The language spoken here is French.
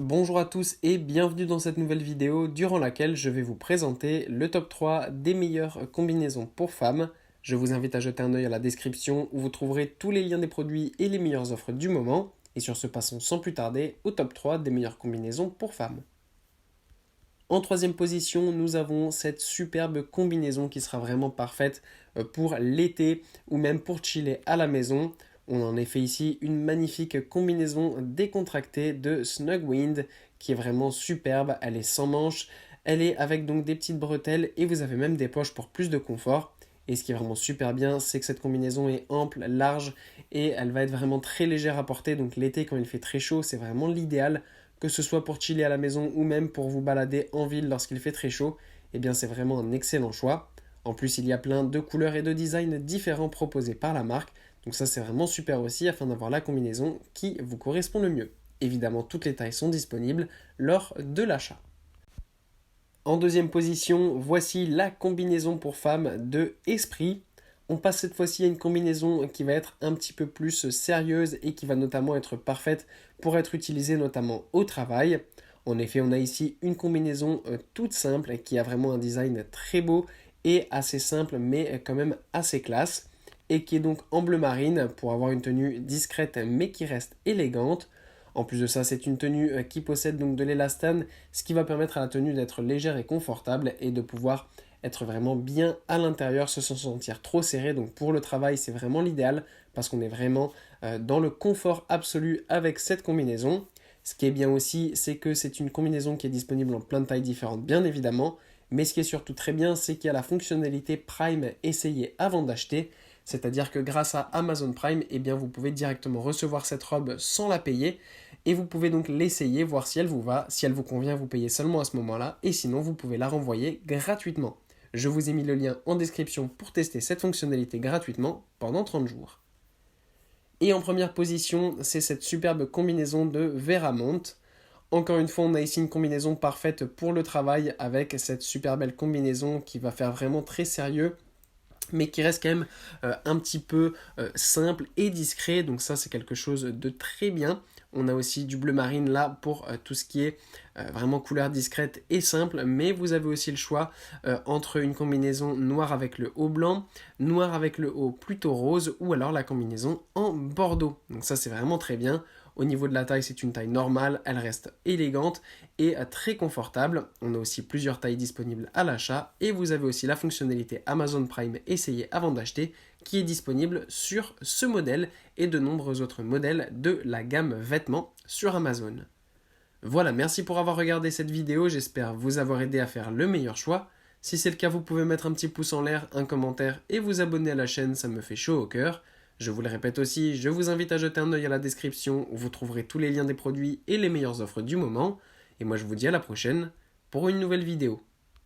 Bonjour à tous et bienvenue dans cette nouvelle vidéo durant laquelle je vais vous présenter le top 3 des meilleures combinaisons pour femmes. Je vous invite à jeter un œil à la description où vous trouverez tous les liens des produits et les meilleures offres du moment. Et sur ce, passons sans plus tarder au top 3 des meilleures combinaisons pour femmes. En troisième position, nous avons cette superbe combinaison qui sera vraiment parfaite pour l'été ou même pour chiller à la maison. On en a fait ici une magnifique combinaison décontractée de Snugwind qui est vraiment superbe. Elle est sans manches, elle est avec donc des petites bretelles et vous avez même des poches pour plus de confort. Et ce qui est vraiment super bien, c'est que cette combinaison est ample, large et elle va être vraiment très légère à porter. Donc l'été, quand il fait très chaud, c'est vraiment l'idéal, que ce soit pour chiller à la maison ou même pour vous balader en ville lorsqu'il fait très chaud. Eh bien, c'est vraiment un excellent choix. En plus, il y a plein de couleurs et de designs différents proposés par la marque. Donc ça, c'est vraiment super aussi afin d'avoir la combinaison qui vous correspond le mieux. Évidemment, toutes les tailles sont disponibles lors de l'achat. En deuxième position, voici la combinaison pour femmes de Esprit. On passe cette fois-ci à une combinaison qui va être un petit peu plus sérieuse et qui va notamment être parfaite pour être utilisée notamment au travail. En effet, on a ici une combinaison toute simple qui a vraiment un design très beau et assez simple mais quand même assez classe et qui est donc en bleu marine pour avoir une tenue discrète mais qui reste élégante. En plus de ça, c'est une tenue qui possède donc de l'élastane, ce qui va permettre à la tenue d'être légère et confortable et de pouvoir être vraiment bien à l'intérieur sans se sentir trop serré. Donc pour le travail, c'est vraiment l'idéal parce qu'on est vraiment dans le confort absolu avec cette combinaison. Ce qui est bien aussi, c'est que c'est une combinaison qui est disponible en plein de tailles différentes, bien évidemment. Mais ce qui est surtout très bien, c'est qu'il y a la fonctionnalité Prime essayée avant d'acheter. C'est-à-dire que grâce à Amazon Prime, eh bien, vous pouvez directement recevoir cette robe sans la payer. Et vous pouvez donc l'essayer, voir si elle vous va. Si elle vous convient, vous payez seulement à ce moment-là. Et sinon, vous pouvez la renvoyer gratuitement. Je vous ai mis le lien en description pour tester cette fonctionnalité gratuitement pendant 30 jours. Et en première position, c'est cette superbe combinaison de Veramont. Encore une fois, on a ici une combinaison parfaite pour le travail avec cette super belle combinaison qui va faire vraiment très sérieux mais qui reste quand même un petit peu simple et discret. Donc ça, c'est quelque chose de très bien. On a aussi du bleu marine là pour tout ce qui est vraiment couleur discrète et simple. Mais vous avez aussi le choix entre une combinaison noire avec le haut blanc, noir avec le haut plutôt rose ou alors la combinaison en bordeaux. Donc ça, c'est vraiment très bien. Au niveau de la taille, c'est une taille normale, elle reste élégante et très confortable. On a aussi plusieurs tailles disponibles à l'achat et vous avez aussi la fonctionnalité Amazon Prime essayée avant d'acheter qui est disponible sur ce modèle et de nombreux autres modèles de la gamme vêtements sur Amazon. Voilà, merci pour avoir regardé cette vidéo, j'espère vous avoir aidé à faire le meilleur choix. Si c'est le cas, vous pouvez mettre un petit pouce en l'air, un commentaire et vous abonner à la chaîne, ça me fait chaud au cœur. Je vous le répète aussi, je vous invite à jeter un œil à la description où vous trouverez tous les liens des produits et les meilleures offres du moment. Et moi je vous dis à la prochaine pour une nouvelle vidéo.